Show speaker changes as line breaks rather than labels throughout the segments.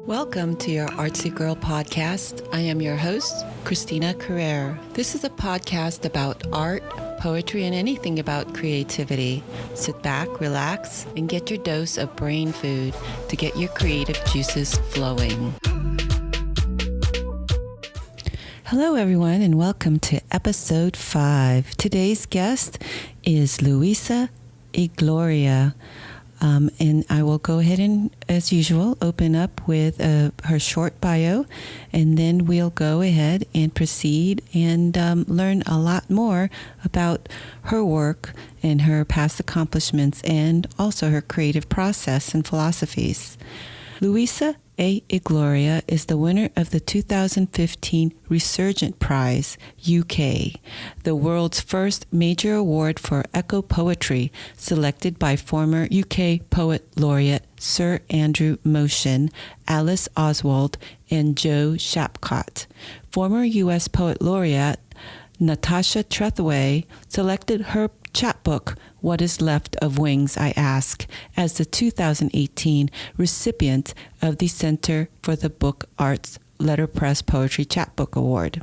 Welcome to your Artsy Girl podcast. I am your host, Christina Querrer. This is a podcast about art, poetry, and anything about creativity. Sit back, relax, and get your dose of brain food to get your creative juices flowing. Hello, everyone, and welcome to episode 5. Today's guest is Luisa Igloria. And I will go ahead and, as usual, open up with her short bio, and then we'll go ahead and proceed and learn a lot more about her work and her past accomplishments and also her creative process and philosophies. Luisa A. Igloria is the winner of the 2015 Resurgent Prize, UK, the world's first major award for eco poetry, selected by former UK Poet Laureate Sir Andrew Motion, Alice Oswald, and Joe Shapcott. Former U.S. Poet Laureate Natasha Trethewey selected her chapbook, What Is Left of Wings, I Ask, as the 2018 recipient of the Center for the Book Arts Letterpress Poetry Chapbook Award.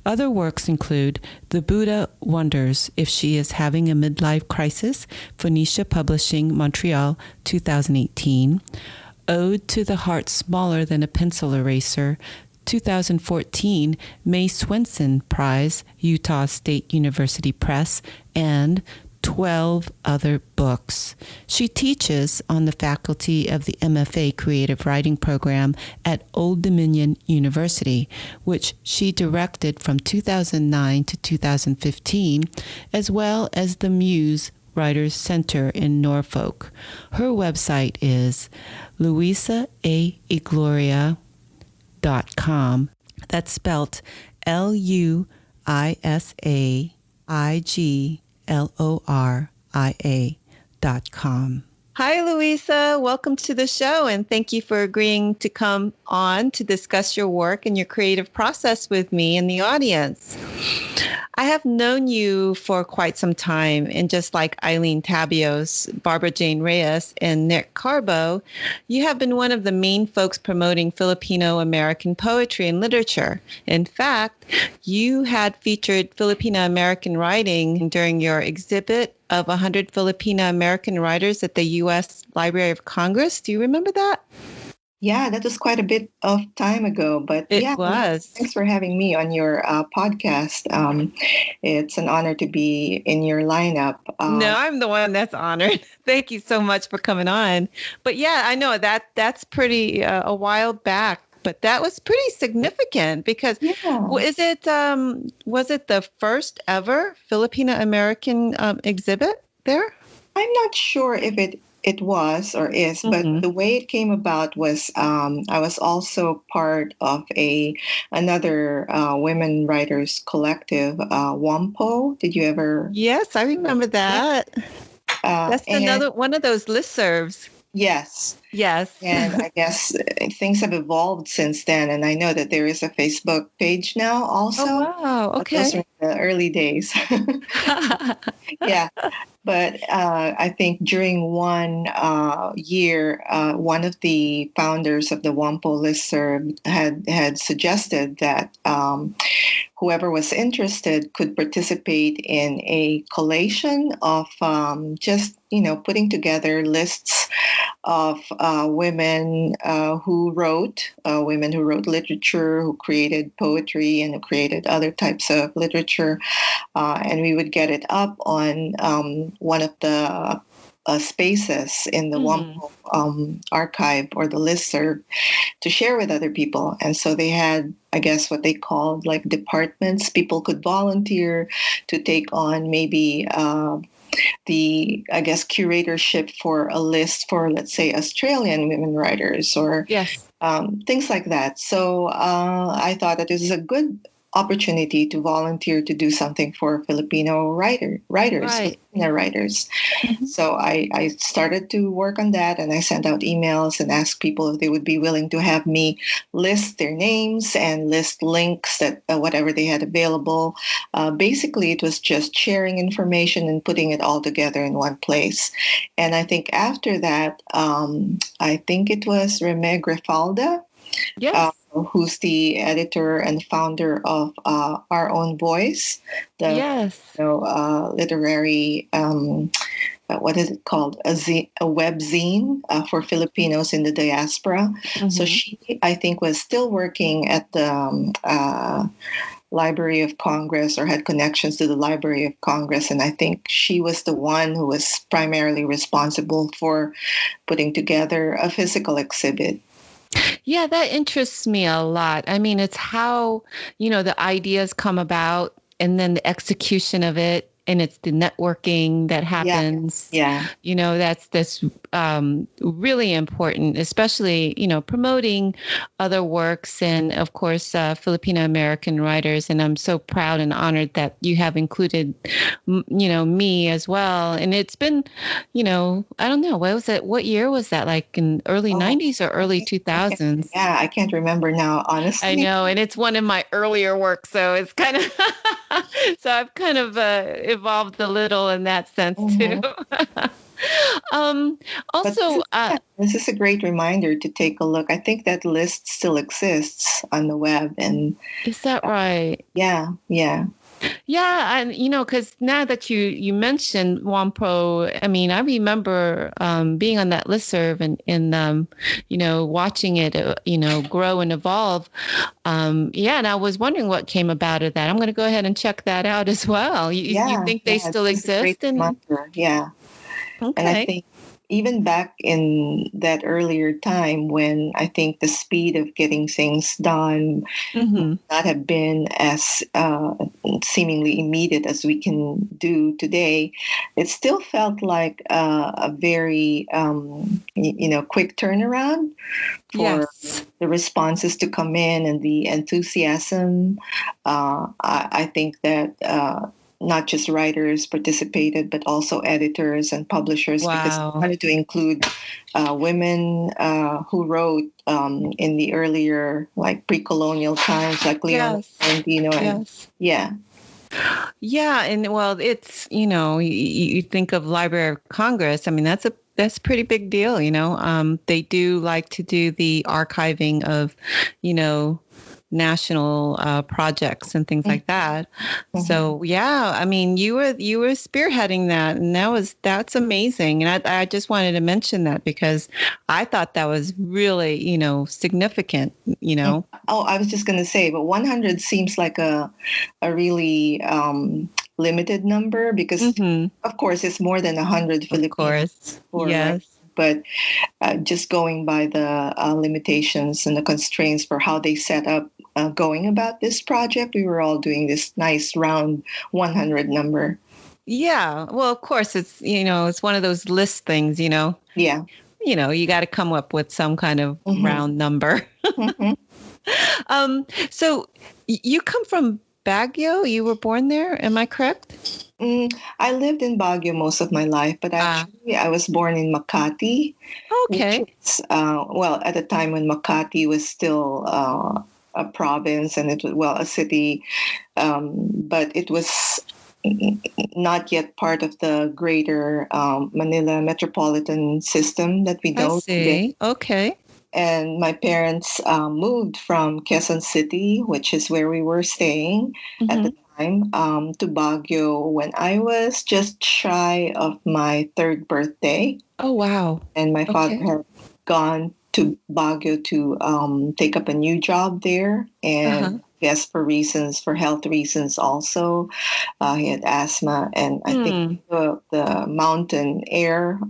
Other works include The Buddha Wonders If She Is Having a Midlife Crisis, Phoenicia Publishing, Montreal, 2018, Ode to the Heart Smaller Than a Pencil Eraser, 2014 May Swenson Prize, Utah State University Press, and 12 other books. She teaches on the faculty of the MFA Creative Writing Program at Old Dominion University, which she directed from 2009 to 2015, as well as the Muse Writers Center in Norfolk. Her website is luisaaigloria.com. That's spelled LuisAigloria.com. Hi, Luisa. Welcome to the show, and thank you for agreeing to come on to discuss your work and your creative process with me and the audience. I have known you for quite some time, and just like Eileen Tabios, Barbara Jane Reyes, and Nick Carbo, you have been one of the main folks promoting Filipino American poetry and literature. In fact, you had featured Filipina American writing during your exhibit of 100 Filipina American writers at the U.S. Library of Congress. Do you remember that?
Yeah, that was quite a bit of time ago, but
It was.
Thanks for having me on your podcast. It's an honor to be in your lineup.
No, I'm the one that's honored. Thank you so much for coming on. But yeah, I know that's pretty a while back, but that was pretty significant because was it the first ever Filipina American exhibit there?
I'm not sure if it was or is, but the way it came about was I was also part of another women writers collective, WAMPO. Did you ever?
Yes, I remember that. That's another one of those listservs.
Yes.
Yes.
And I guess things have evolved since then. And I know that there is a Facebook page now also.
Oh, wow. Okay.
Those were the early days. Yeah. But I think during one year, one of the founders of the WAMPO listserv had suggested that whoever was interested could participate in a collation of just, putting together lists of women who wrote literature, who created poetry, and who created other types of literature. And we would get it up on one of the spaces in the WAMPO archive or the listserv to share with other people. And so they had, I guess, what they called like departments. People could volunteer to take on maybe the, I guess, curatorship for a list for, let's say, Australian women writers or things like that. So I thought that this is a good opportunity to volunteer to do something for Filipino writers, Filipina writers. So I started to work on that, and I sent out emails and asked people if they would be willing to have me list their names and list links that whatever they had available. Basically, it was just sharing information and putting it all together in one place. And I think after that, I think it was Reme Grifalda
Yes.
who's the editor and founder of Our Own Voice, the
Yes.
literary. What is it called? A web zine for Filipinos in the diaspora. So
Mm-hmm.
she, I think, was still working at the Library of Congress, or had connections to the Library of Congress. And I think she was the one who was primarily responsible for putting together a physical exhibit.
Yeah, that interests me a lot. I mean, it's how, the ideas come about and then the execution of it. And it's the networking that
Yeah,
happens.
yeah.
That's really important, especially, promoting other works and, of course, Filipina American writers. And I'm so proud and honored that you have included, me as well. And it's been, I don't know, what was it? What year was that? Like in early
Oh,
90s or early 2000s?
yeah, I can't remember now,
I
honestly.
know, and it's one of my earlier works, so it's kind of so I've kind of evolved a little in that sense too.
Mhm.
um,
But
also,
this is a great reminder to take a look. I think that list still exists on the web, and
is that right?
yeah, yeah.
Yeah, and because now that you mentioned Wampo, I mean, I remember being on that listserv and watching it, grow and evolve. Yeah, and I was wondering what came about of that. I'm going to go ahead and check that out as well. You
Yeah,
think they
yeah,
still
this is a great
exist? And
reminder. Yeah. And I
okay.
think even back in that earlier time, when I think the speed of getting things done might
Mm-hmm.
not have been as seemingly immediate as we can do today, it still felt like a very quick turnaround for
Yes.
the responses to come in and the enthusiasm. I think that not just writers participated, but also editors and publishers, because I
Wow.
wanted to include women who wrote in the earlier, like pre-colonial times, like Leona
Yes.
Tolentino, and
Yes.
yeah,
Yeah, and well, it's you think of Library of Congress. I mean, that's a pretty big deal. They do like to do the archiving of, you know, national projects and things like that.
Mhm.
So yeah, I mean, you were spearheading that, and that's amazing. And I just wanted to mention that because I thought that was really significant. You
Mm.
know.
Oh, I was just going to say, but 100 seems like a really limited number, because,
Mm-hmm.
of course, it's more than 100
Of
Filipinos
course.
who are right.
Yes.
But just going by the limitations and the constraints for how they set up going about this project, we were all doing this nice round 100 number.
Yeah. Well, of course, it's one of those list things,
Yeah.
you got to come up with some kind of
Hmm.
round number.
Hmm.
So you come from Baguio. You were born there. Am I correct?
I lived in Baguio most of my life, but
Ah,
actually I was born in Makati, which
okay.
is, well, at a time when Makati was still a province, and it was, well, a city, but it was not yet part of the greater Manila metropolitan system that we
I
know today.
see. Okay.
And my parents moved from Quezon City, which is where we were staying at
Hmm.
the time, to Baguio when I was just shy of my third birthday.
Oh, wow.
And my father
Okay.
had gone to Baguio to take up a new job there.
Uh-huh.
And yes, for health reasons also. He had asthma. And I think
Hmm.
the mountain air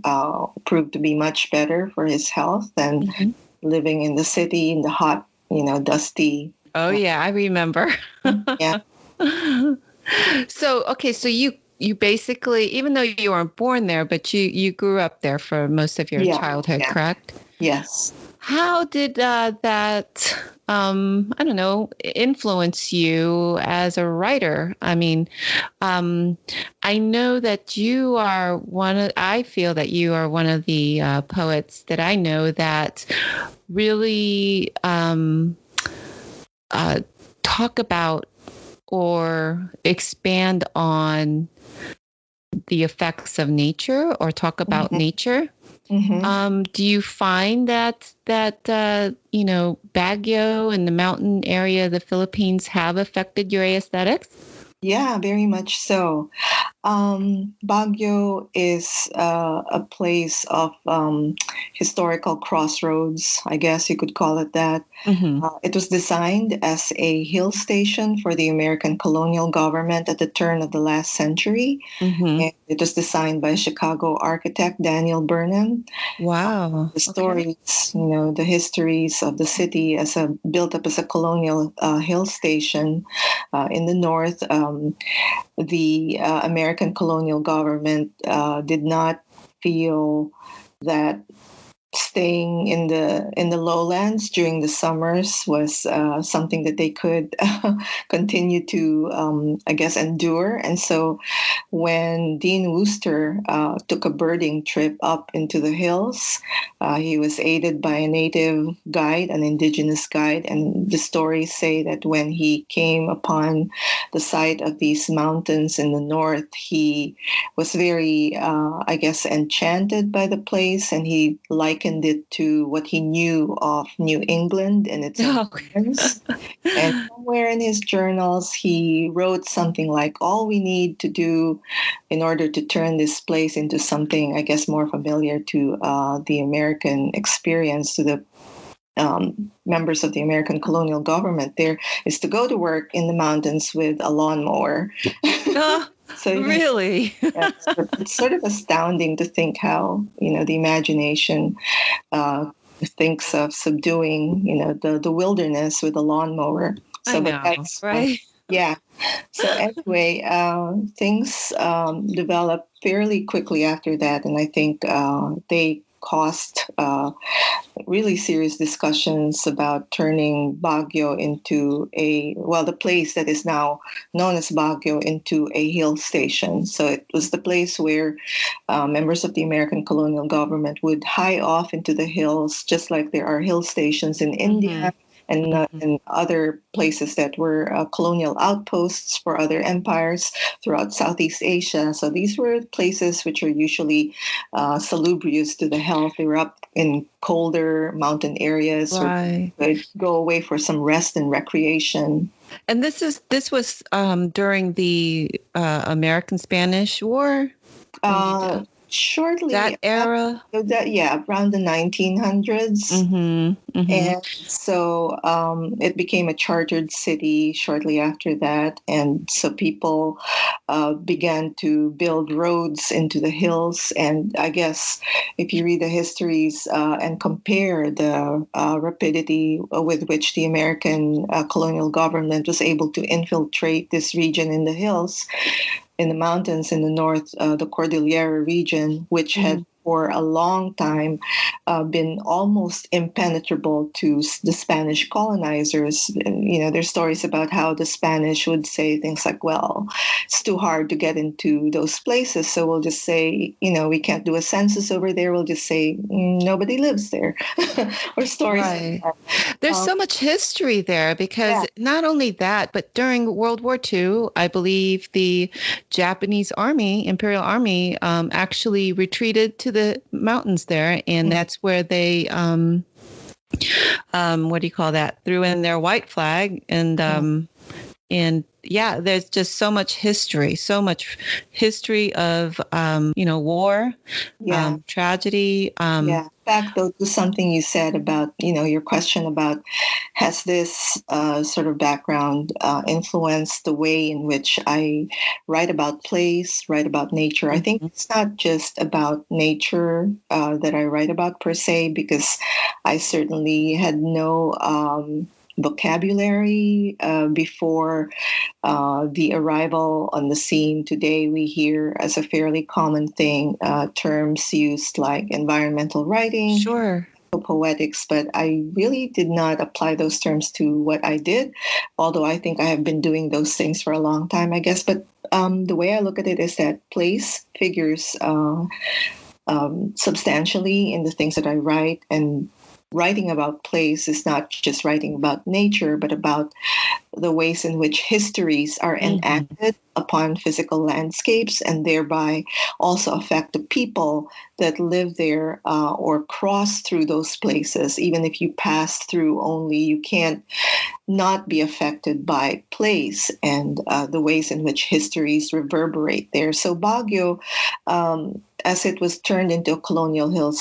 proved to be much better for his health than
Hmm.
living in the city in the hot, dusty.
Oh,
uh,
yeah, I remember.
yeah,
So, okay, so you basically, even though you weren't born there, but you grew up there for most of your
yeah,
childhood,
yeah,
correct?
yes.
How did that, I don't know, influence you as a writer? I mean, um, I know that I feel that you are one of the poets that I know that really uh, talk about or expand on the effects of nature or talk about
Mhm.
nature.
Mm-hmm.
Do you find that Baguio and the mountain area of the Philippines have affected your aesthetics?
Yeah, very much so. Baguio is a place of historical crossroads, I guess you could call it that.
Mm-hmm.
It was designed as a hill station for the American colonial government at the turn of the last century.
Mm-hmm.
And it was designed by Chicago architect Daniel Burnham.
Wow.
The
Okay.
stories, the histories of the city as a built up as a colonial hill station in the north. The American colonial government did not feel that staying in the lowlands during the summers was something that they could continue to, I guess, endure. And so, when Dean Wooster took a birding trip up into the hills, he was aided by a native guide, an indigenous guide, and the stories say that when he came upon the site of these mountains in the north, he was very, I guess, enchanted by the place, and he likened it to what he knew of New England and its
Oh.
environs. And somewhere in his journals, he wrote something like, all we need to do in order to turn this place into something, I guess, more familiar to the American experience, to the members of the American colonial government there, is to go to work in the mountains with a lawnmower.
Oh,
So
really?
it's sort of astounding to think how the imagination thinks of subduing the wilderness with a lawnmower.
I
So, but
know,
that's
right?
yeah. So anyway, things developed fairly quickly after that, and I think they caused really serious discussions about turning Baguio into the place that is now known as Baguio into a hill station. So it was the place where members of the American colonial government would hie off into the hills, just like there are hill stations in
Mm-hmm.
India and other places that were colonial outposts for other empires throughout Southeast Asia. So these were places which are usually salubrious to the health. They were up in colder mountain areas where
Right.
they could go away for some rest and recreation.
And this was during the American Spanish War.
Uh, Shortly
That era.
after that, yeah, around the 1900s.
Mm-hmm. Mm-hmm.
And so it became a chartered city shortly after that. And so people began to build roads into the hills. And I guess if you read the histories and compare the rapidity with which the American colonial government was able to infiltrate this region in the hills, in the mountains in the north, the Cordillera region, which had for a long time been almost impenetrable to the Spanish colonizers. And, there's stories about how the Spanish would say things like, well, it's too hard to get into those places, so we'll just say, we can't do a census over there. We'll just say nobody lives there, or stories
Right.
like
There's
that.
so much history there because
Yeah.
not only that, but during World War II, I believe the Japanese army, Imperial Army, actually retreated to the mountains there, and that's where they, what do you call that? Threw in their white flag, and yeah, there's just so much history of war,
Yeah.
tragedy.
Yeah. Back though to something you said about, your question about has this sort of background influenced the way in which I write about place, write about nature. I think it's not just about nature that I write about per se, because I certainly had no vocabulary before the arrival on the scene. Today, we hear as a fairly common thing terms used like environmental writing,
Sure.
poetics, but I really did not apply those terms to what I did, although I think I have been doing those things for a long time, I guess. But the way I look at it is that place figures substantially in the things that I write, and writing about place is not just writing about nature, but about the ways in which histories are
Mm-hmm.
enacted upon physical landscapes and thereby also affect the people that live there or cross through those places. Even if you pass through only, you can't not be affected by place and the ways in which histories reverberate there. So Baguio, as it was turned into a colonial hill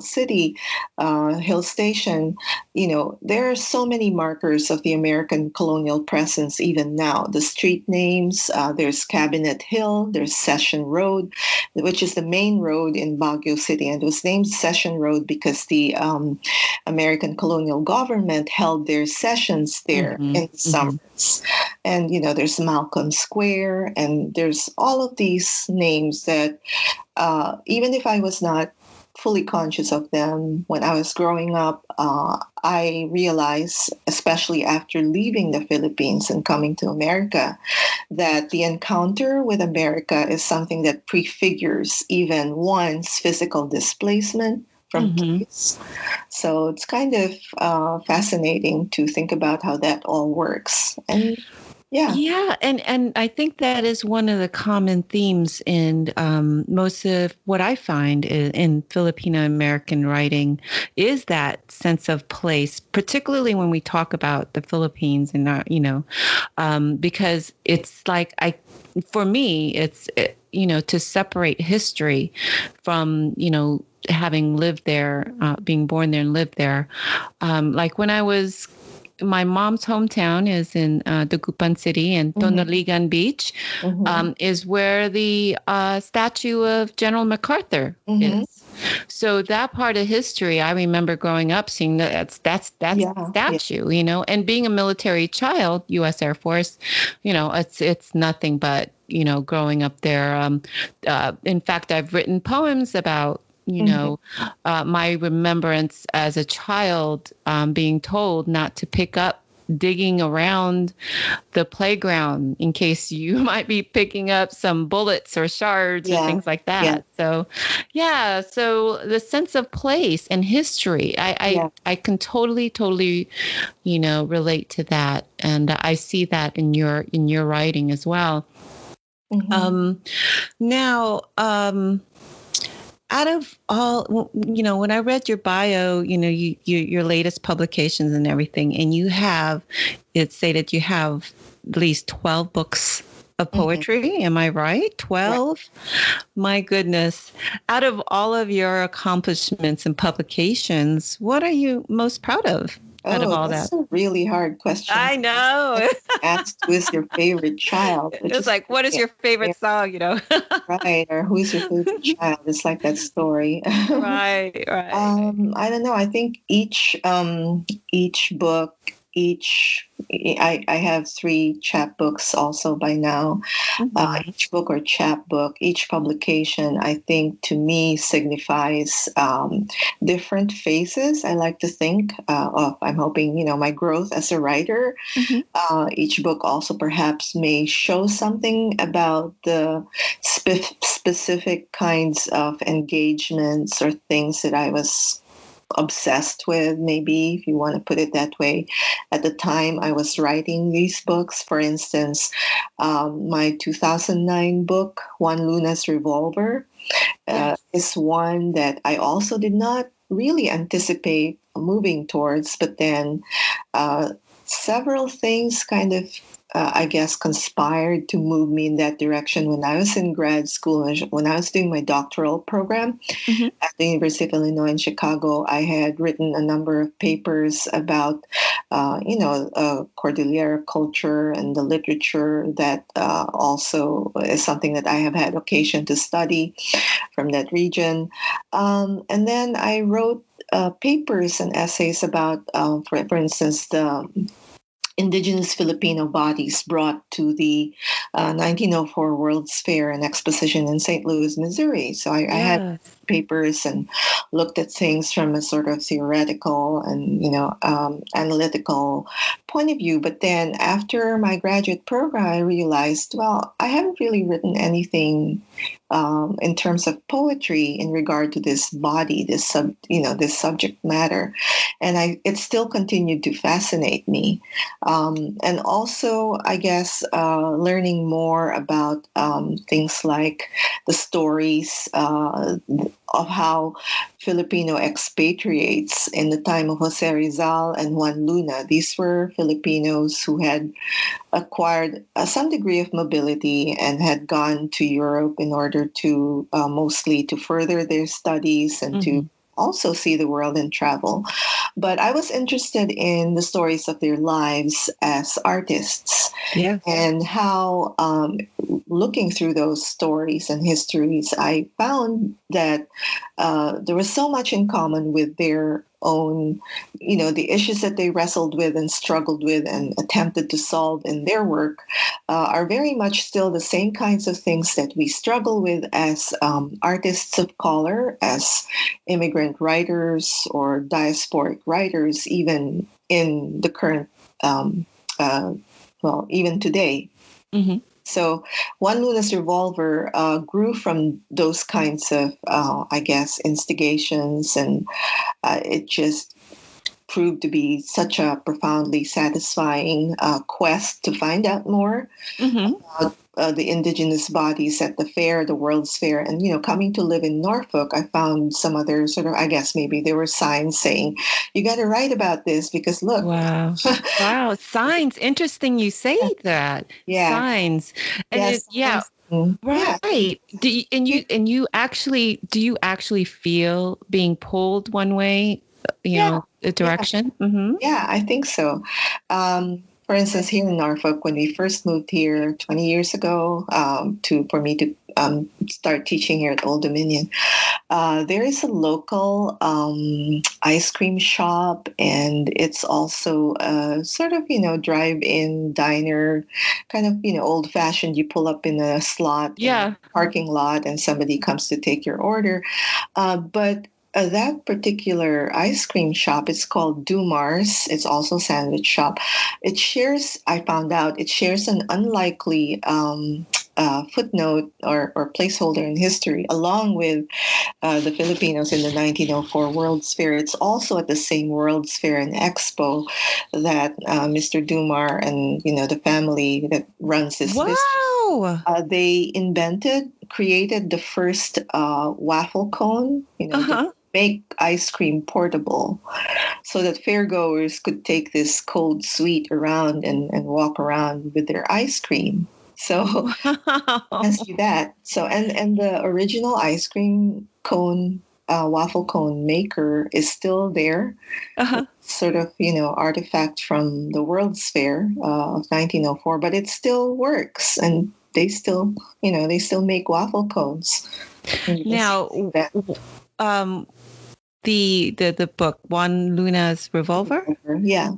city, hill station, there are so many markers of the American colonial presence even now. The street names, there's Cabinet Hill, there's Session Road, which is the main road in Baguio City, and it was named Session Road because the American colonial government held their sessions there
Mm-hmm.
in the summers. And, there's Malcolm Square, and there's all of these names that even if I was not fully conscious of them when I was growing up, I realized, especially after leaving the Philippines and coming to America, that the encounter with America is something that prefigures even one's physical displacement from
Mm-hmm.
place. So it's kind of fascinating to think about how that all works. And yeah.
Yeah, and I think that is one of the common themes in most of what I find in Filipino American writing is that sense of place, particularly when we talk about the Philippines and not, because it's like for me, to separate history from, having lived there, being born there and lived there. Like when I was my mom's hometown is in Dagupan City, and
Mm-hmm.
Tonoligan Beach
Mm-hmm.
is where the statue of General MacArthur
Mm-hmm.
is. So that part of history, I remember growing up seeing that's
Yeah. Yeah.
statue, and being a military child, U.S. Air Force, it's nothing but growing up there. In fact, I've written poems about
Mm-hmm.
my remembrance as a child being told not to pick up digging around the playground in case you might be picking up some bullets or shards or
Yeah.
things like
Yeah.
that. So, yeah. So the sense of place and history,
Yeah.
I can totally, relate to that, and I see that in your writing as well.
Mm-hmm.
Um, now, out of all, when I read your bio, your latest publications and everything, and it say that you have at least 12 books of
Mm-hmm.
poetry. Am I right?
Right.
12? My goodness. Out of all of your accomplishments and publications, what are you most proud of out of
Oh,
all
that's
that?
a really hard question.
I
Like
know.
asked who is your favorite child, which
It's
is
like, what is
really
your favorite
unfair,
song?
right? Or who's your favorite child? It's like that story.
Right, right.
I don't know. I think each book, I have three chapbooks also by now.
Mhm.
Each book or chapbook, each publication, I think to me signifies different phases. I like to think of. I'm hoping my growth as a writer.
Mhm.
Each book also perhaps may show something about the specific kinds of engagements or things that I was obsessed with, maybe, if you want to put it that way. At the time I was writing these books, for instance, my 2009 book, Juan Luna's Revolver,
Yes.
is one that I also did not really anticipate moving towards, but then uh, several things kind of, I guess, conspired to move me in that direction when I was in grad school. When I was doing my doctoral program
Mhm.
at the University of Illinois in Chicago, I had written a number of papers about, Cordillera culture and the literature that also is something that I have had occasion to study from that region. And then I wrote papers and essays about, for instance, the indigenous Filipino bodies brought to the 1904 World's Fair and Exposition in St. Louis, Missouri. So I had
Yes.
papers and looked at things from a sort of theoretical and analytical point of view. But then after my graduate program, I realized, well, I haven't really written anything in terms of poetry in regard to this body, this subject matter, and it still continued to fascinate me. And also, I guess, learning more about things like the stories of how Filipino expatriates in the time of Jose Rizal and Juan Luna. These were Filipinos who had acquired some degree of mobility and had gone to Europe in order to mostly to further their studies and to also see the world and travel. But I was interested in the stories of their lives as artists, and how, looking through those stories and histories, I found that there was so much in common with their own, the issues that they wrestled with and struggled with and attempted to solve in their work are very much still the same kinds of things that we struggle with as artists of color, as immigrant writers or diasporic writers, even in the current, even today.
Mm-hmm.
So Juan Luna's Revolver grew from those kinds of, I guess, instigations, and it just proved to be such a profoundly satisfying quest to find out more about the indigenous bodies at the fair, the World's Fair. And, coming to live in Norfolk, I found some other sort of, I guess maybe there were signs saying, you got to write about this because look.
Wow. Wow. Signs. Interesting you say that.
Yeah.
Signs. And
Yes.
Right. Do you actually feel being pulled one way, a direction?
Yeah. Mm-hmm. Yeah, I think so. For instance, here in Norfolk, when we first moved here 20 years ago, for me to start teaching here at Old Dominion, there is a local ice cream shop, and it's also a sort of, drive-in diner, kind of, old-fashioned. You pull up in a slot, in a parking lot, and somebody comes to take your order. But that particular ice cream shop, it's called Dumar's. It's also a sandwich shop. I found out, it shares an unlikely footnote or placeholder in history, along with the Filipinos in the 1904 World's Fair. It's also at the same World's Fair and Expo that Mr. Dumar and, the family that runs this business, they created the first waffle cone, to make ice cream portable, so that fairgoers could take this cold sweet around and walk around with their ice cream. So ask you that. So and the original ice cream cone, waffle cone maker is still there. Sort of, artifact from the World's Fair of 1904, but it still works, and they still make waffle cones.
Now, the book Juan Luna's Revolver.
Yeah.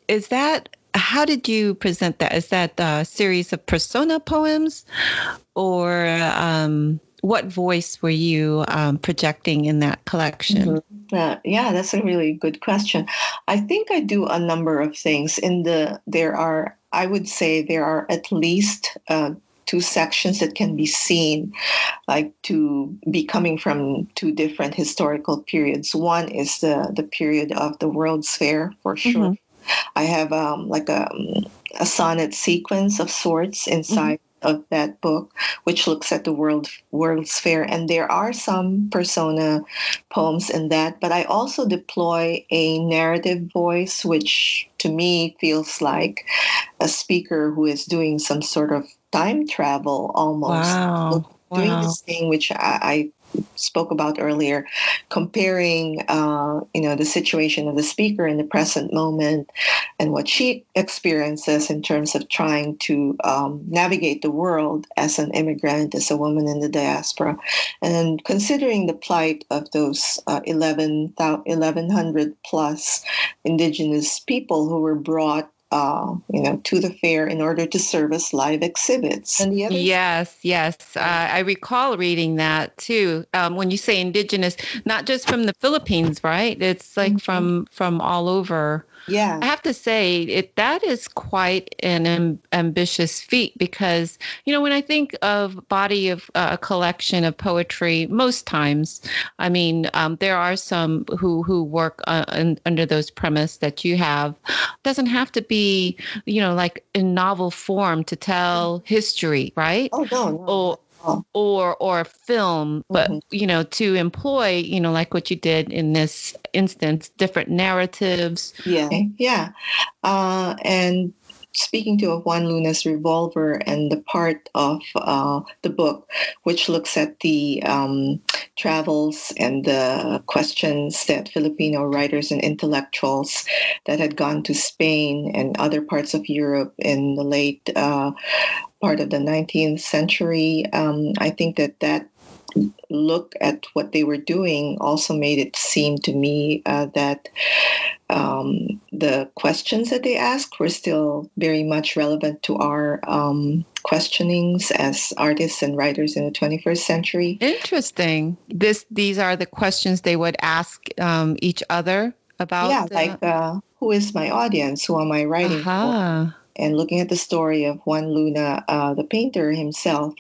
Is that? How did you present that? Is that a series of persona poems, or what voice were you projecting in that collection?
Yeah, that's a really good question. I think I do a number of things. I would say there are at least 2 sections that can be seen, like to be coming from 2 different historical periods. One is the period of the World's Fair, for sure. I have like a sonnet sequence of sorts inside of that book, which looks at the World's Fair, and there are some persona poems in that. But I also deploy a narrative voice, which to me feels like a speaker who is doing some sort of time travel almost.
Wow.
Doing this thing which I spoke about earlier, comparing, the situation of the speaker in the present moment and what she experiences in terms of trying to navigate the world as an immigrant, as a woman in the diaspora, and considering the plight of those 1,100 plus indigenous people who were brought to the fair in order to serve as live exhibits. And the other,
yes. I recall reading that too. When you say indigenous, not just from the Philippines, right? It's like from all over.
yeah,
I have to say that is quite an ambitious feat because, when I think of body of a collection of poetry, most times, I mean, there are some who work under those premise that you have. Doesn't have to be, like in novel form to tell history, right?
oh no, no.
Or film, but to employ, like what you did in this instance, different narratives.
Yeah. And speaking to of Juan Luna's Revolver and the part of the book which looks at the travels and the questions that Filipino writers and intellectuals that had gone to Spain and other parts of Europe in the late part of the 19th century, I think that look at what they were doing also made it seem to me that the questions that they asked were still very much relevant to our questionings as artists and writers in the 21st century.
Interesting. These are the questions they would ask each other about.
Yeah, like who is my audience? Who am I writing for? And looking at the story of Juan Luna, the painter himself,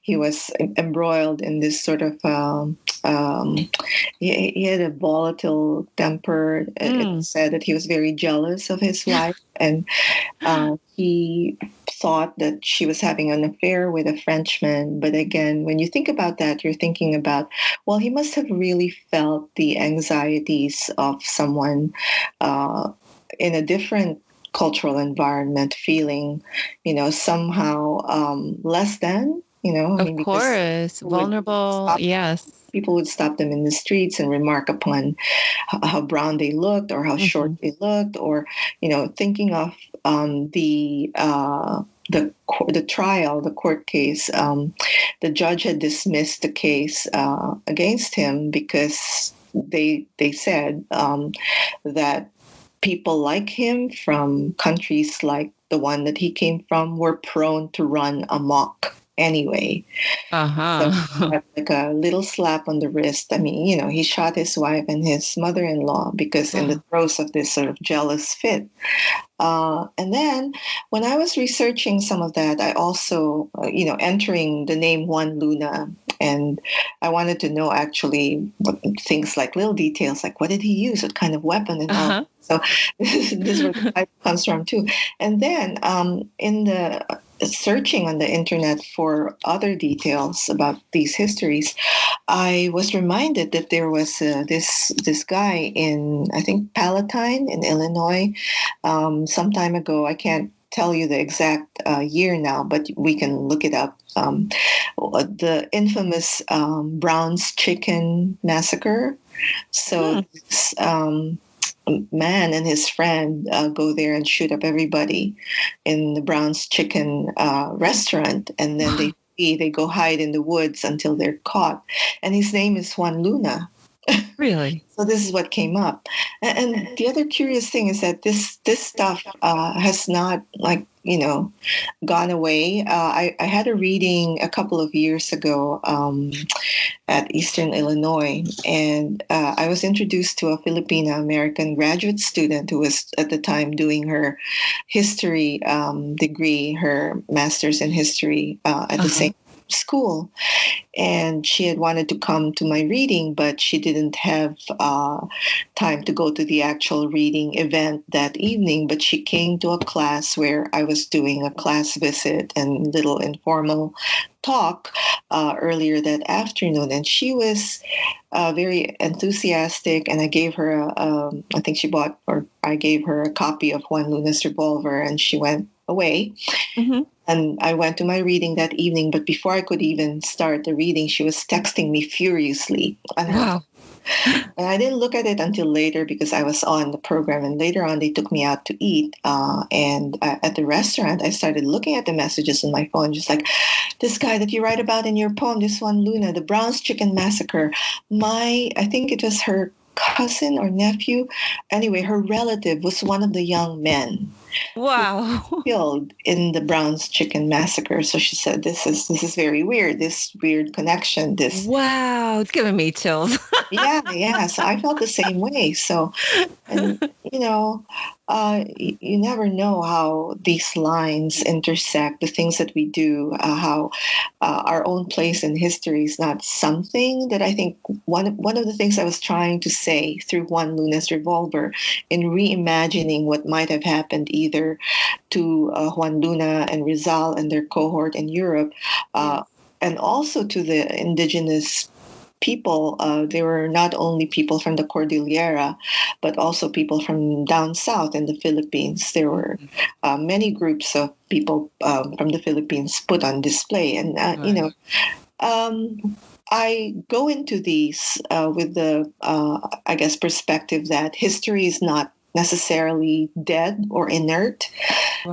he was embroiled in this sort of, he had a volatile temper. It said that he was very jealous of his wife, and he thought that she was having an affair with a Frenchman. But again, when you think about that, you're thinking about, well, he must have really felt the anxieties of someone in a different cultural environment, feeling, somehow less than,
of course, vulnerable. Yes.
People would stop them in the streets and remark upon how brown they looked or how short they looked, or, thinking of the trial, the court case. The judge had dismissed the case against him because they said that people like him from countries like the one that he came from were prone to run amok anyway. So like a little slap on the wrist. I mean, he shot his wife and his mother-in-law because in the throes of this sort of jealous fit. And then when I was researching some of that, I also, entering the name Juan Luna, and I wanted to know actually things like little details, like what did he use, what kind of weapon and all. So this is where the type comes from too. And then in the searching on the internet for other details about these histories, I was reminded that there was this guy in, I think, Palatine in Illinois some time ago. I can't tell you the exact year now, but we can look it up. The infamous Brown's Chicken Massacre. So this man and his friend go there and shoot up everybody in the Brown's Chicken restaurant, and then they go hide in the woods until they're caught. And his name is Juan Luna.
Really?
So this is what came up. And the other curious thing is that this stuff has not, gone away. I had a reading a couple of years ago at Eastern Illinois, and I was introduced to a Filipina American graduate student who was at the time doing her history degree, her master's in history at the same school. And she had wanted to come to my reading, but she didn't have time to go to the actual reading event that evening. But she came to a class where I was doing a class visit and little informal talk earlier that afternoon. And she was very enthusiastic. And I gave her, I think she bought, or I gave her a copy of Juan Luna's Revolver, and she went away. And I went to my reading that evening, but before I could even start the reading, she was texting me furiously.
Wow.
And I didn't look at it until later because I was on the program. And later on, they took me out to eat. And at the restaurant, I started looking at the messages on my phone, just like, this guy that you write about in your poem, this Juan Luna, the Brown's Chicken Massacre. I think it was her cousin or nephew. Anyway, her relative was one of the young men
Wow.
killed in the Brown's Chicken Massacre. So she said, "This is very weird. This weird connection. This."
Wow. It's giving me chills.
Yeah, yeah. So I felt the same way. So, and you know, you never know how these lines intersect. The things that we do, how our own place in history is not something that I think one of the things I was trying to say through Juan Luna's Revolver in reimagining what might have happened either to Juan Luna and Rizal and their cohort in Europe, and also to the indigenous people. They were not only people from the Cordillera, but also people from down south in the Philippines. There were many groups of people from the Philippines put on display. And,
Right.
I go into these with the, I guess, perspective that history is not necessarily dead or inert,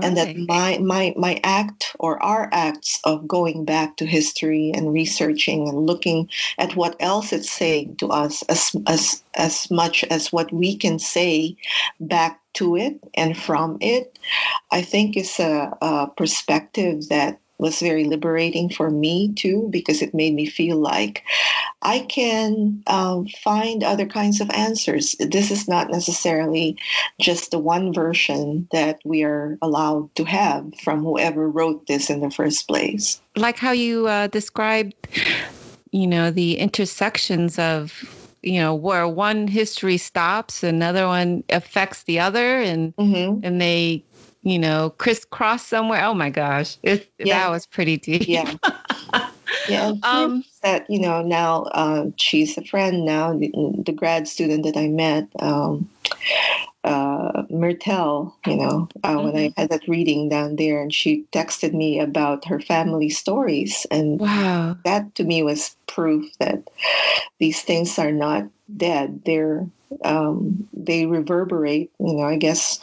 and that
Right.
my act or our acts of going back to history and researching and looking at what else it's saying to us, as much as what we can say back to it and from it, I think is a perspective that was very liberating for me too, because it made me feel like I can find other kinds of answers. This is not necessarily just the one version that we are allowed to have from whoever wrote this in the first place.
Like how you described, the intersections of, where one history stops, another one affects the other, and
Hmm.
they, crisscross somewhere. Oh my gosh, that
Yeah,
was pretty deep.
yeah, yeah. And here
um,
that now she's a friend now, the grad student that I met. Myrtle, when I
mhm.
had that reading down there, and she texted me about her family stories. And
Wow,
that to me was proof that these things are not dead. They reverberate. I guess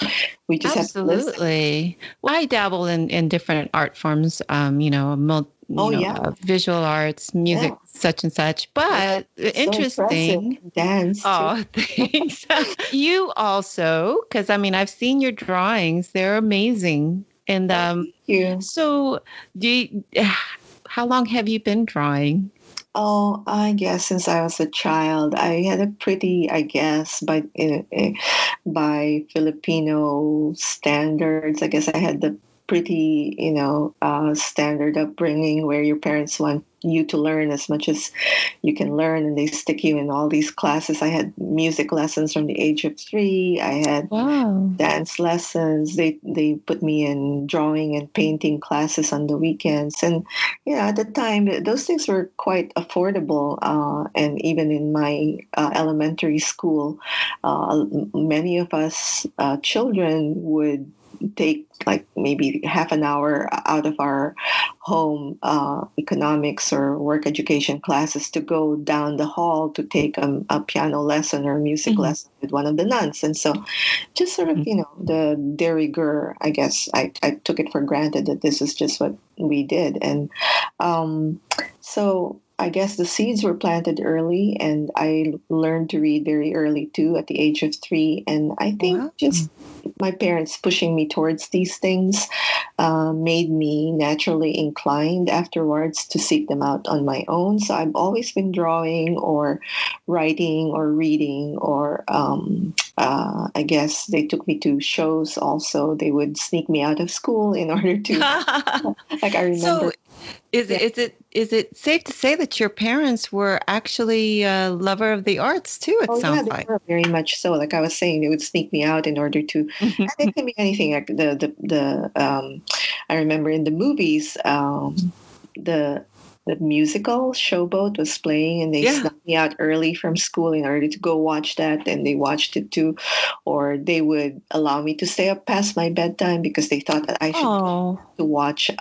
we just have to listen.
absolutely. Well, I dabble in different art forms.
Oh yeah,
visual arts, music,
yeah.
such and such.
Well,
But
so impressive.
interesting.
Dance too.
Oh, thanks. You also, because I've seen your drawings; they're amazing. And
Oh, thank you.
so, do you, how long have you been drawing?
Oh, I guess since I was a child, I had a pretty, I guess, by Filipino standards, I guess I had the pretty, standard upbringing where your parents want you to learn as much as you can learn, and they stick you in all these classes. I had music lessons from the age of 3. I had
Wow.
dance lessons. They put me in drawing and painting classes on the weekends, and at the time those things were quite affordable. And even in my elementary school, many of us children would take like maybe half an hour out of our home economics or work education classes to go down the hall to take a piano lesson or a music
Mhm.
lesson with one of the nuns. And so just sort of, the de rigueur, I guess I took it for granted that this is just what we did. And so I guess the seeds were planted early, and I learned to read very early too, at the age of 3. And I think
Wow.
just my parents pushing me towards these things made me naturally inclined afterwards to seek them out on my own. So I've always been drawing or writing or reading, or I guess they took me to shows also. They would sneak me out of school in order to, like, I
So,
remember.
is
Yeah.
it is it is it safe to say that your parents were actually a lover of the arts too? It
Oh yeah,
sounds
they
like.
were very much so. Like I was saying, they would sneak me out in order to, and it can be anything. Like I remember in the movies, the the musical Showboat was playing, and they
Yeah.
snuck me out early from school in order to go watch that, and they watched it too, or they would allow me to stay up past my bedtime because they thought that I should
Oh.
to watch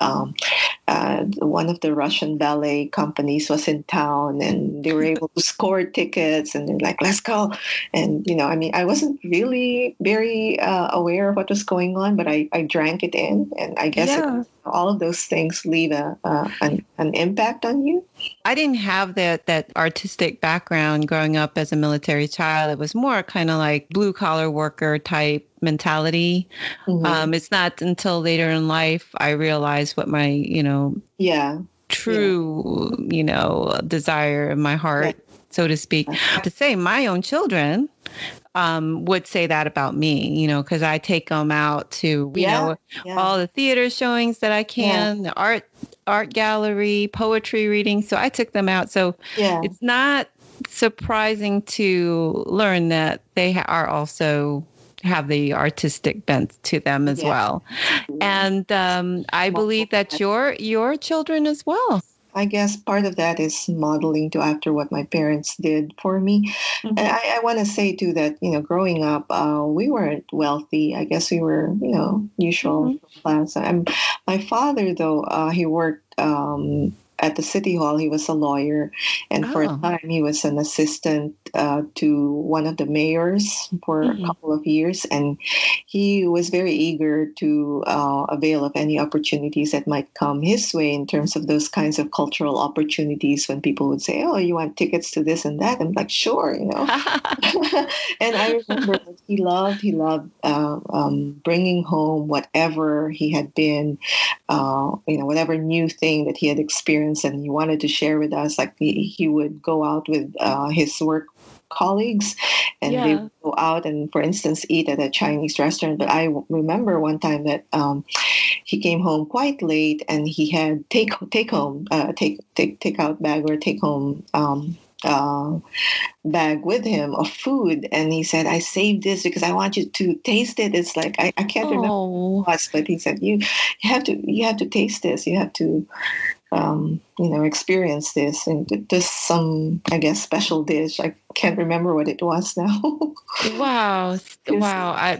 one of the Russian ballet companies was in town, and they were able to score tickets, and they're like, let's go. And, I mean, I wasn't really very aware of what was going on, but I drank it in. And I guess all of those things leave an impact on you.
I didn't have that artistic background growing up as a military child. It was more kind of like blue collar worker type mentality.
Mm-hmm.
It's not until later in life I realized what my, true, desire in my heart, so to speak. I have to say, my own children would say that about me, because I take them out to, all the theater showings that I can, the art gallery, poetry reading. So I took them out. So it's not surprising to learn that they are also have the artistic bent to them as well. And I believe that your children as well.
I guess part of that is modeling to after what my parents did for me. Mm-hmm. And I want to say too that, growing up, we weren't wealthy. I guess we were, usual class. My father, though, he worked at the city hall. He was a lawyer, and for a time he was an assistant to one of the mayors for a couple of years, and he was very eager to avail of any opportunities that might come his way in terms of those kinds of cultural opportunities. When people would say, "Oh, you want tickets to this and that?" I'm like, "Sure," And I remember he loved bringing home whatever he had been, whatever new thing that he had experienced, and he wanted to share with us. Like he would go out with his work colleagues, and they would go out and, for instance, eat at a Chinese restaurant. But I remember one time that he came home quite late, and he had take out bag or take home bag with him of food, and he said, "I saved this because I want you to taste it." It's like I can't remember what it was, but he said, you have to taste this. You have to experience this, and there's some, I guess, special dish. I can't remember what it was now.
Wow.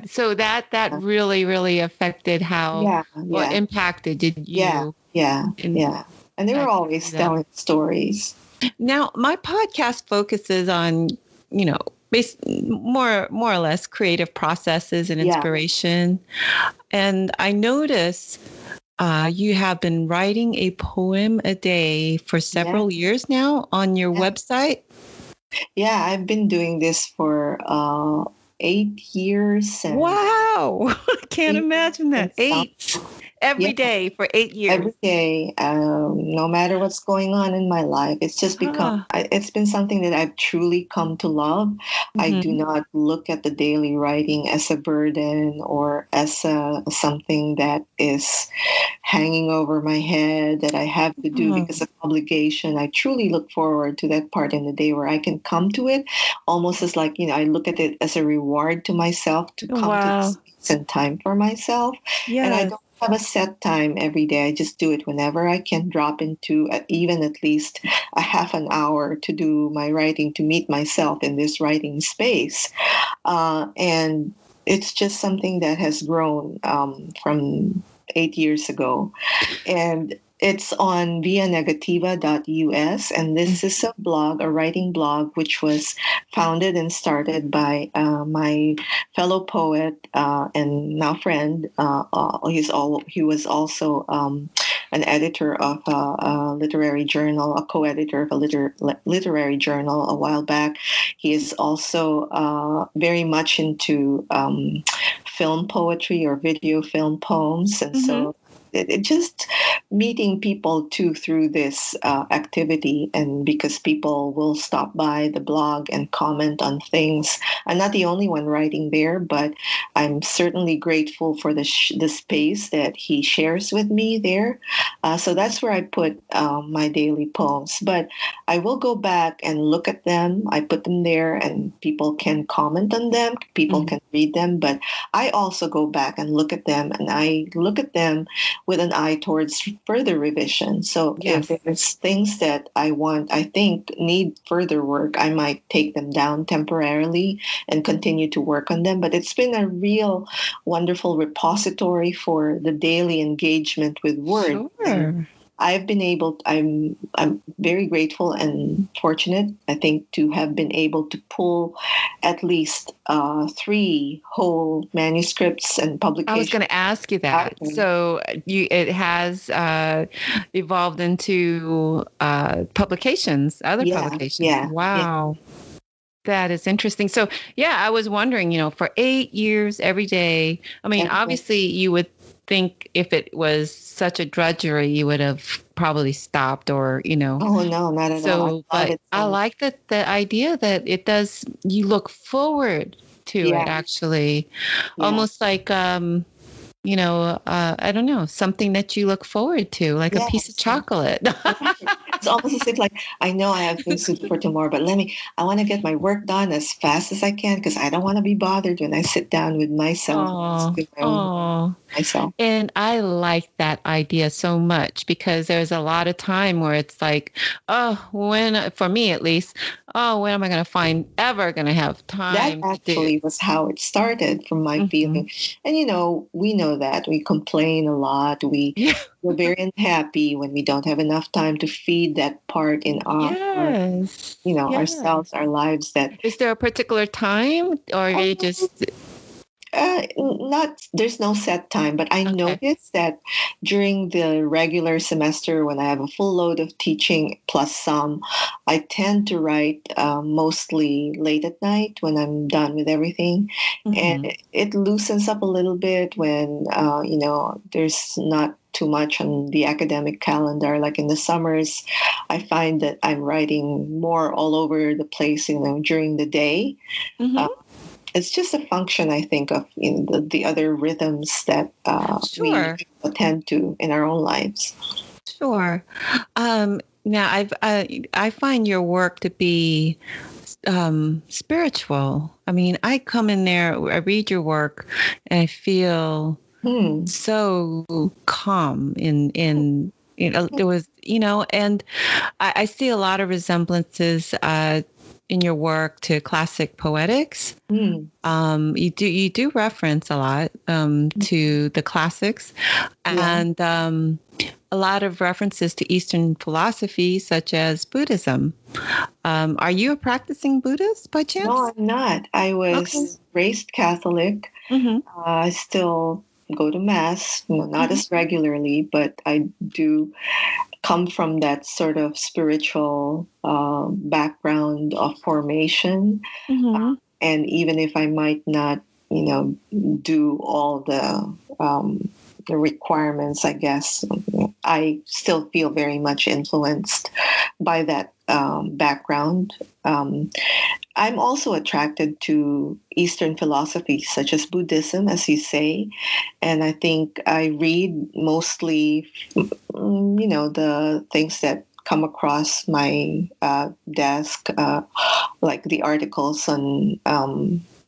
So that really, really affected how, impacted did you?
Yeah. And they were always telling stories.
Now, my podcast focuses on, more or less creative processes and inspiration. And I notice you have been writing a poem a day for several years now on your website.
Yeah, I've been doing this for 8 years.
Wow. I can't imagine that. 8. Every day for 8 years.
Every day, no matter what's going on in my life. It's just become, it's been something that I've truly come to love. Mm-hmm. I do not look at the daily writing as a burden or as something that is hanging over my head that I have to do because of obligation. I truly look forward to that part in the day where I can come to it almost as like, I look at it as a reward to myself to come to space and time for myself. Yes. And I don't have a set time every day. I just do it whenever I can drop into even at least a half an hour to do my writing, to meet myself in this writing space. And it's just something that has grown from 8 years ago. And it's on vianegativa.us, and this is a blog, a writing blog, which was founded and started by my fellow poet and now friend. He was also an editor of a literary journal, a co-editor of a literary journal a while back. He is also very much into film poetry or video film poems, and so it just meeting people too through this activity, and because people will stop by the blog and comment on things. I'm not the only one writing there, but I'm certainly grateful for the space that he shares with me there. So that's where I put my daily poems. But I will go back and look at them. I put them there, and people can comment on them. People can read them. But I also go back and look at them, and I look at them with an eye towards further revision. So if there's things that I think need further work, I might take them down temporarily and continue to work on them. But it's been a real wonderful repository for the daily engagement with words.
Sure.
I've been able. I'm very grateful and fortunate, I think, to have been able to pull at least three whole manuscripts and
I was going
publications
to ask you
out
that.
there.
So it has evolved into publications, other
Yeah,
publications.
yeah, yeah,
Wow. That is interesting. So, yeah, I was wondering, for 8 years every day, I mean,
every day.
obviously, you would think if it was such a drudgery, you would have probably stopped or.
Oh no, not at all. I
So,
love
but
it
I
so much.
like that the idea that it does, you look forward to it
Yeah,
actually,
yeah.
almost like, I don't know, something that you look forward to, like a piece of
Yes.
chocolate.
Right. It's almost as if like I know I have things to do for tomorrow, but I want to get my work done as fast as I can because I don't want to be bothered when I sit down with myself and
Oh,
do my own work
oh.
myself.
And I like that idea so much because there's a lot of time where it's like, oh, for me at least, oh, when am I ever going to have
That
time to do?
actually was how it started from my
Hmm.
feeling. And we know that we complain a lot.
Yeah.
We're very unhappy when we don't have enough time to feed that part in
Yes.
ourselves,
Yes.
our lives that
Is there a particular time or you
um,
just,
not there's no set time, but I
okay.
noticed that during the regular semester when I have a full load of teaching plus some, I tend to write mostly late at night when I'm done with everything, and
Hmm.
it loosens up a little bit when there's not too much on the academic calendar. Like in the summers, I find that I'm writing more all over the place, during the day.
Hmm.
Uh, it's just a function, I think, of the other rhythms that we
Sure.
attend to in our own lives.
Sure. Now I find your work to be spiritual. I mean, I come in there, I read your work, and I feel
Hmm.
so calm in there was, and I see a lot of resemblances in your work to classic poetics.
Hmm.
You do reference a lot to the classics,
Yeah.
and a lot of references to Eastern philosophy, such as Buddhism. Are you a practicing Buddhist by
No,
chance?
I'm not. I
Okay.
was raised Catholic.
Mm-hmm.
I still go to mass, not
Mm-hmm.
as regularly, but I do come from that sort of spiritual background of formation.
Mm-hmm.
And even if I might not, do all the requirements, I guess, I still feel very much influenced by that background. Um, I'm also attracted to Eastern philosophy, such as Buddhism, as you say. And I think I read mostly, the things that come across my desk, like the articles on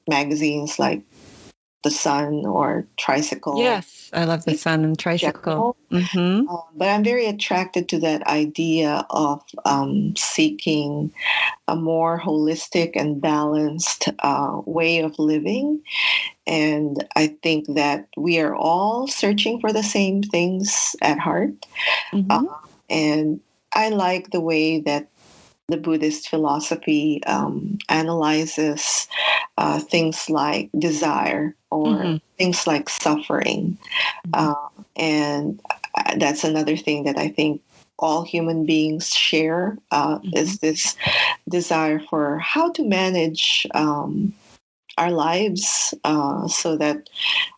magazines like The Sun or Tricycle
Yes, I love the
in
sun and tricycle.
general.
Mm-hmm.
But I'm very attracted to that idea of seeking a more holistic and balanced way of living. And I think that we are all searching for the same things at heart. Uh,
Mm-hmm.
and I like the way that the Buddhist philosophy analyzes things like desire or
Mm-hmm.
things like suffering. Uh, and that's another thing that I think all human beings share
Mm-hmm.
is this desire for how to manage our lives so that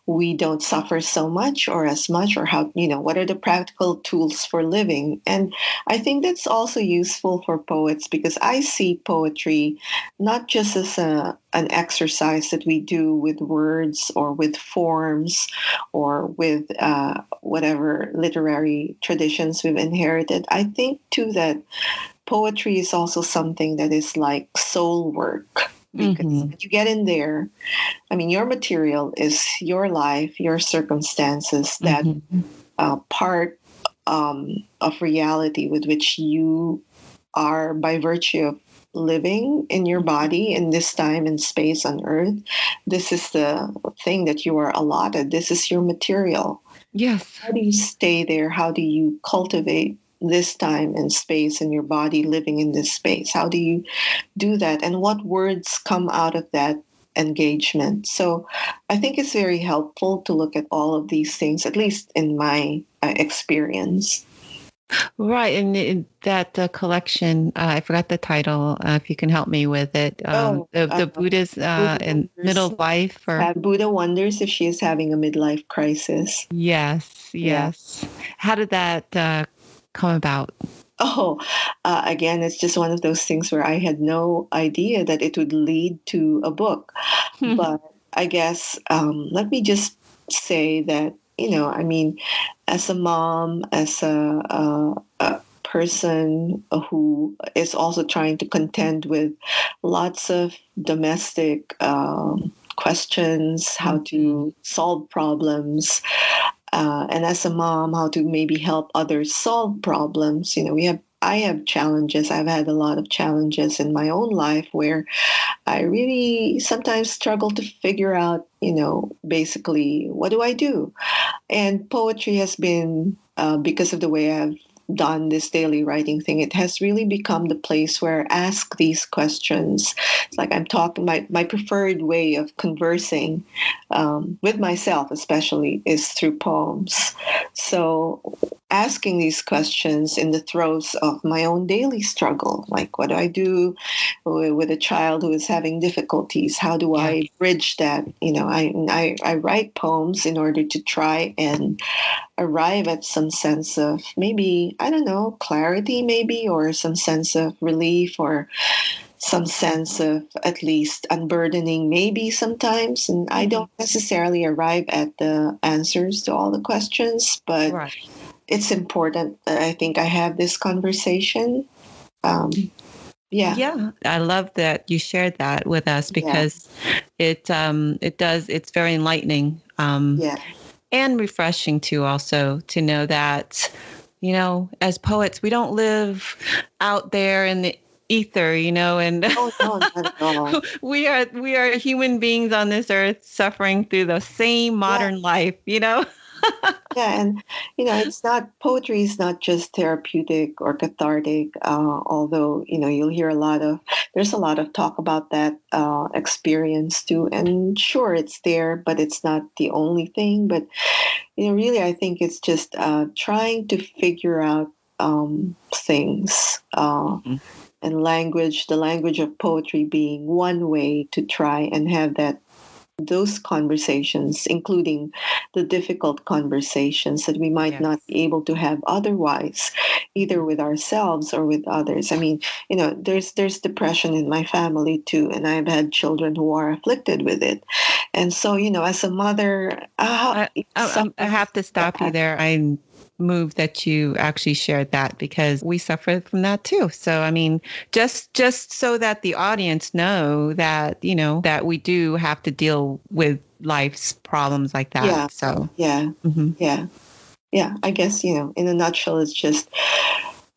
we don't suffer so much or as much, or how, what are the practical tools for living. And I think that's also useful for poets because I see poetry not just as an exercise that we do with words or with forms or with whatever literary traditions we've inherited. I think too that poetry is also something that is like soul work, because
Mm-hmm.
when you get in there, I mean, your material is your life, your circumstances, that
Mm-hmm.
part of reality with which you are by virtue of living in your body in this time and space on earth. This is the thing that you are allotted. This is your material.
Yes.
How do you stay there? How do you cultivate this time and space in your body living in this space? How do you do that? And what words come out of that engagement? So I think it's very helpful to look at all of these things, at least in my experience.
Right. And that collection, I forgot the title, if you can help me with it. The Buddha's
Buddha
in middle
wonders,
life or
Buddha wonders if she is having a midlife crisis.
yes,
Yeah.
yes. How did that come about?
Oh, again, it's just one of those things where I had no idea that it would lead to a book. But I guess let me just say that, I mean, as a mom, as a person who is also trying to contend with lots of domestic questions, how to solve problems, and as a mom, how to maybe help others solve problems. I have challenges. I've had a lot of challenges in my own life where I really sometimes struggle to figure out, basically, what do I do? And poetry has been, because of the way I've done this daily writing thing, it has really become the place where I ask these questions. It's like I'm talking, my preferred way of conversing with myself, especially, is through poems. So asking these questions in the throes of my own daily struggle, like what do I do with a child who is having difficulties? How do I bridge that? I write poems in order to try and arrive at some sense of maybe, I don't know, clarity maybe, or some sense of relief, or some sense of at least unburdening maybe sometimes. And I don't necessarily arrive at the answers to all the questions, but it's important that I think I have this conversation.
Yeah, I love that you shared that with us because it's very enlightening. And refreshing too, also to know that, as poets, we don't live out there in the ether, and
no, not at all.
we are human beings on this earth suffering through the same modern life.
And it's not, poetry is not just therapeutic or cathartic, although you'll hear there's a lot of talk about that experience too, and sure, it's there, but it's not the only thing. But really, I think it's just trying to figure out things, and the language of poetry being one way to try and have those conversations, including the difficult conversations that we might not be able to have otherwise, either with ourselves or with others. I mean, there's depression in my family too, and I've had children who are afflicted with it. And so, as a mother,
I have to stop you there. I'm moved that you actually shared that because we suffer from that too. So, I mean, just so that the audience know that, that we do have to deal with life's problems like that.
Yeah.
So,
Yeah. I guess, in a nutshell, it's just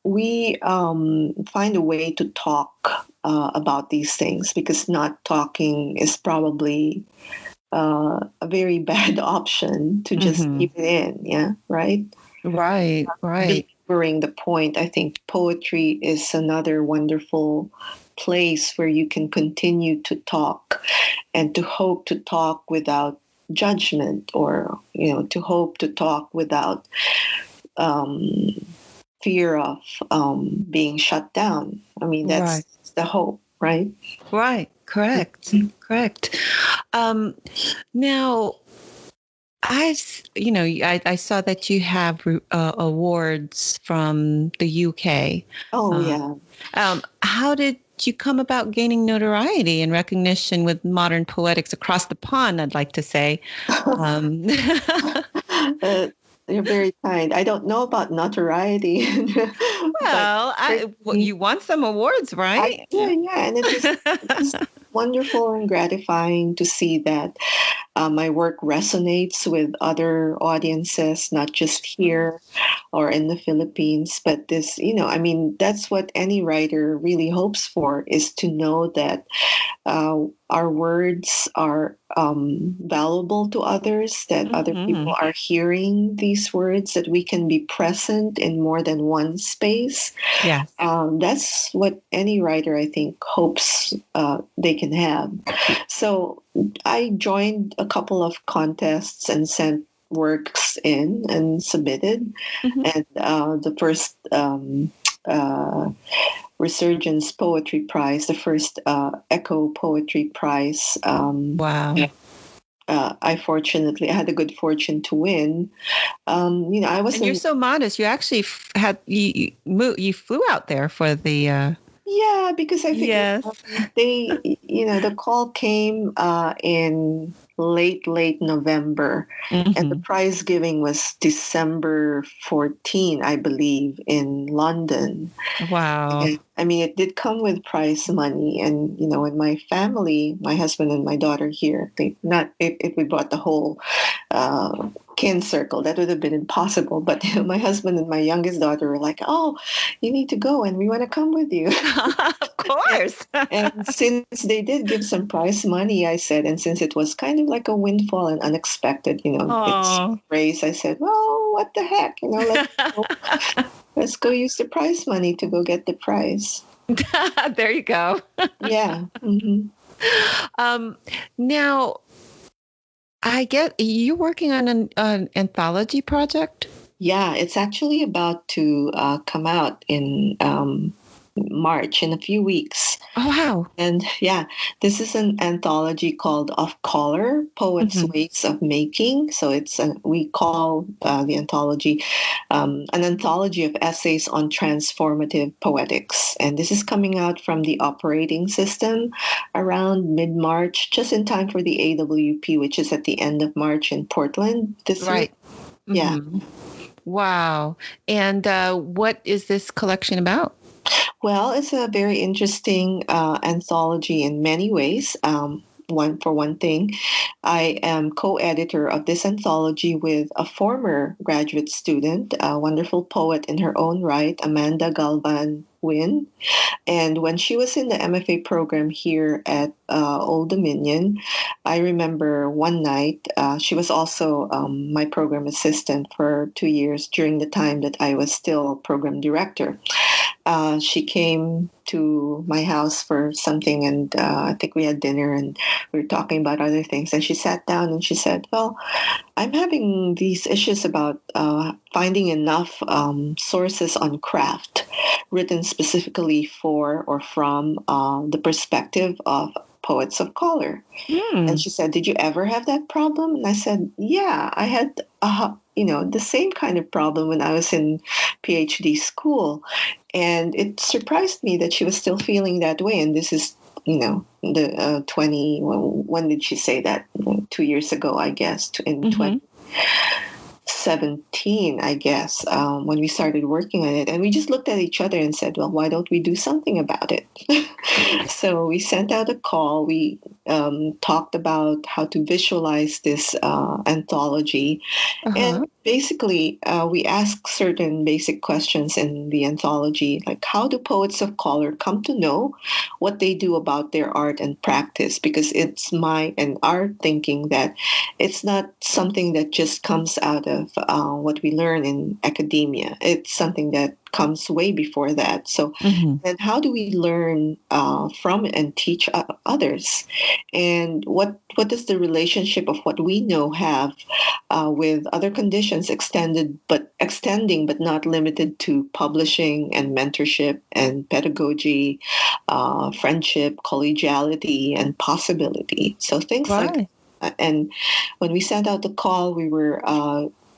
we find a way to talk about these things, because not talking is probably a very bad option to just keep it in. Yeah. Right.
Right.
Belaboring the point, I think poetry is another wonderful place where you can continue to talk and to hope to talk without judgment, or to hope to talk without fear of being shut down. I mean, that's the hope, right?
Right. Correct. Now, I saw that you have awards from the UK.
Oh, yeah.
How did you come about gaining notoriety and recognition with modern poetics across the pond, I'd like to say?
You're very kind. I don't know about notoriety.
Well, you won some awards, right?
Yeah, and wonderful and gratifying to see that my work resonates with other audiences, not just here or in the Philippines, but this, I mean, that's what any writer really hopes for, is to know that our words are valuable to others, that other people are hearing these words, that we can be present in more than one space.
Yes.
That's what any writer, I think, hopes they can have. So I joined a couple of contests and sent works in and submitted. And the first Resurgence Poetry Prize, the first Echo Poetry Prize.
Wow.
I had the good fortune to win. I was.
And you're so modest. You actually you flew out there for the.
Yeah, because I think
Yes.
the call came in late November, and the prize giving was December 14, I believe, in London.
Wow.
And, I mean, it did come with prize money, and in my family, my husband and my daughter here, if we bought the whole kin circle, that would have been impossible. But my husband and my youngest daughter were like, "Oh, you need to go, and we want to come with you."
Of course.
And since they did give some prize money, I said, and since it was kind of like a windfall and unexpected, it's raise, I said, well, what the heck, let's go use the prize money to go get the prize.
There you go.
Yeah.
Now, I get you're working on an anthology project.
Yeah, it's actually about to come out in March, in a few weeks.
Oh, wow.
And yeah, this is an anthology called Of Color, Poets' Ways of Making. So we call the anthology an anthology of essays on transformative poetics. And this is coming out from the operating system around mid-March, just in time for the AWP, which is at the end of March in Portland this week. Yeah.
Wow. And what is this collection about?
Well, it's a very interesting anthology in many ways. One thing, I am co-editor of this anthology with a former graduate student, a wonderful poet in her own right, Amanda Galvan Wynn. And when she was in the MFA program here at Old Dominion, I remember one night, she was also my program assistant for 2 years during the time that I was still program director. She came to my house for something, and I think we had dinner, and we were talking about other things. And she sat down and she said, well, I'm having these issues about finding enough sources on craft written specifically for or from the perspective of poets of color. And she said, did you ever have that problem? And I said, yeah, I had the same kind of problem when I was in PhD school. And it surprised me that she was still feeling that way. And this is, the 20, when did she say that? 2 years ago, I guess, in 2017, I guess, when we started working on it. And we just looked at each other and said, well, why don't we do something about it? So we sent out a call. We talked about how to visualize this anthology. And basically, we asked certain basic questions in the anthology, like how do poets of color come to know what they do about their art and practice? Because it's my and our thinking that it's not something that just comes out of what we learn in academia. It's something that comes way before that. So then how do we learn from and teach others? And what does the relationship of what we know have with other conditions extending but not limited to publishing and mentorship and pedagogy, friendship, collegiality, and possibility. So things like that. And when we sent out the call, we were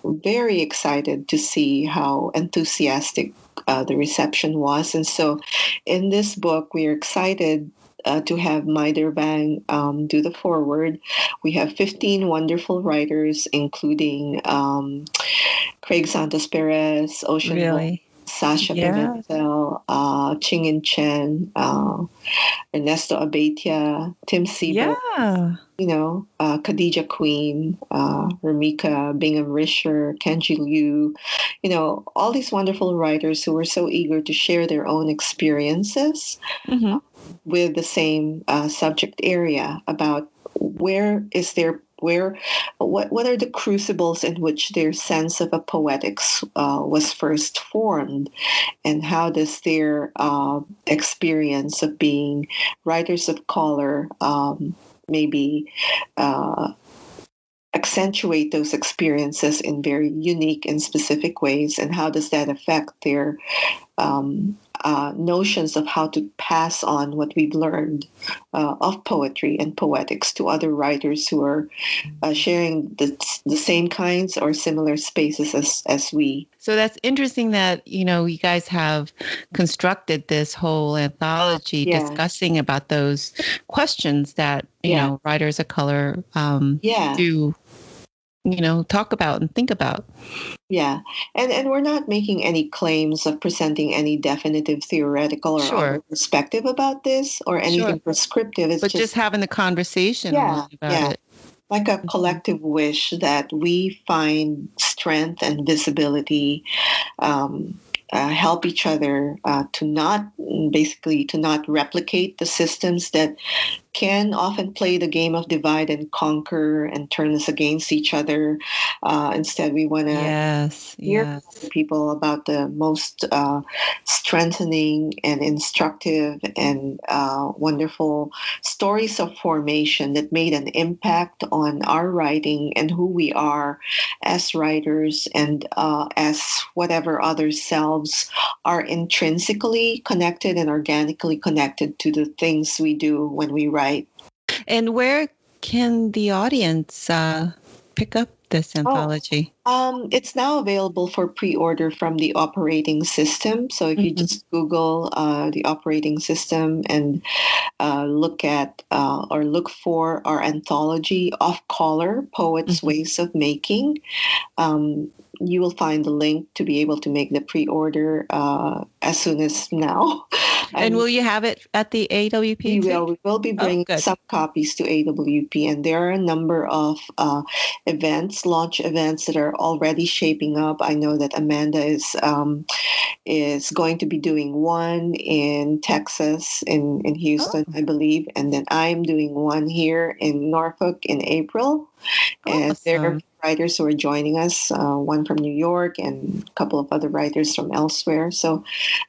very excited to see how enthusiastic the reception was. And so in this book, we are excited to have Maider Vang do the foreword. We have 15 wonderful writers, including Craig Santos Perez, Ocean
Really?
Sasha
Yeah.
Pimentel, Ching Chen, Ernesto Abetia, Tim Siebel,
Yeah.
Khadija Queen, Ramika Bingham Risher, Kenji Liu, all these wonderful writers who were so eager to share their own experiences
Mm-hmm.
with the same subject area about what are the crucibles in which their sense of a poetics was first formed, and how does their experience of being writers of color maybe uh, accentuate those experiences in very unique and specific ways, and how does that affect their notions of how to pass on what we've learned of poetry and poetics to other writers who are sharing the same kinds or similar spaces as we.
So that's interesting that, you guys have constructed this whole anthology
Yeah.
discussing about those questions that,
Yeah.
writers of color
Yeah.
do, talk about and think about.
Yeah. And we're not making any claims of presenting any definitive theoretical or
Sure.
other perspective about this or anything
Sure.
prescriptive. It's
But just having the conversation
yeah,
about
yeah.
it.
Like a
Mhm.
collective wish that we find strength and visibility, um, help each other to not replicate the systems that can often play the game of divide and conquer and turn us against each other. Instead, we want to
Yes.
hear from
Yes.
other people about the most strengthening and instructive and wonderful stories of formation that made an impact on our writing and who we are as writers, and as whatever other selves are intrinsically connected and organically connected to the things we do when we write.
And where can the audience pick up this anthology?
It's now available for pre-order from the operating system. So if you
Mhm.
just Google the operating system and look for our anthology, Off Color Poets'
Mhm.
Ways of Making, you will find the link to be able to make the pre-order as soon as now.
And will you have it at the AWP
We
too?
will. We will be
Oh,
bringing
good.
some copies to AWP, and there are a number of launch events that are already shaping up. I know that Amanda is going to be doing one in Texas, in Houston,
Oh,
I believe, and then I'm doing one here in Norfolk in April. And there are
awesome.
writers who are joining us, one from New York and a couple of other writers from elsewhere. So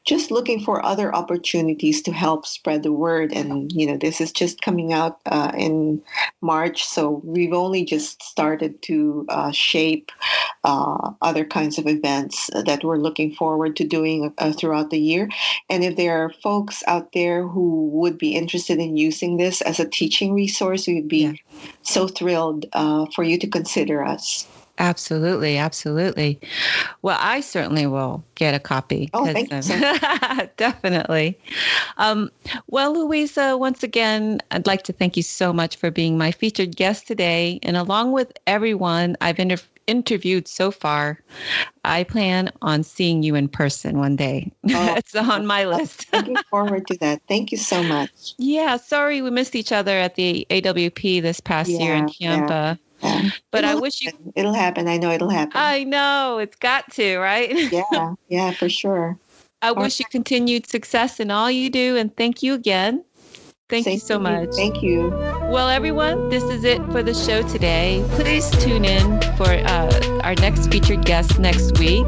just looking for other opportunities to help spread the word. And, this is just coming out in March. So we've only just started to shape other kinds of events that we're looking forward to doing throughout the year. And if there are folks out there who would be interested in using this as a teaching resource, we would
Yeah.
be so thrilled for you to consider us.
Absolutely, absolutely. Well, I certainly will get a copy
Oh,
because
thank you so much.
definitely. Well, Louisa, once again, I'd like to thank you so much for being my featured guest today. And along with everyone I've interviewed so far, I plan on seeing you in person one day.
Oh,
It's on my list.
looking forward to that. Thank you so much.
Yeah, sorry we missed each other at the AWP this past year in
Yeah.
Tampa.
Yeah.
But I
It'll
wish you,
happen. It'll happen. I know it'll happen.
I know, it's got to, right?
Yeah, for sure.
I
All right.
wish you continued success in all you do. And thank you again. Thank you
Same
so
to you.
much.
Thank you.
Well, everyone, this is it for the show today. Please tune in for our next featured guest next week.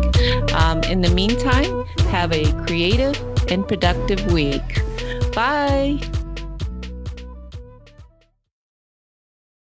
In the meantime, have a creative and productive week. Bye.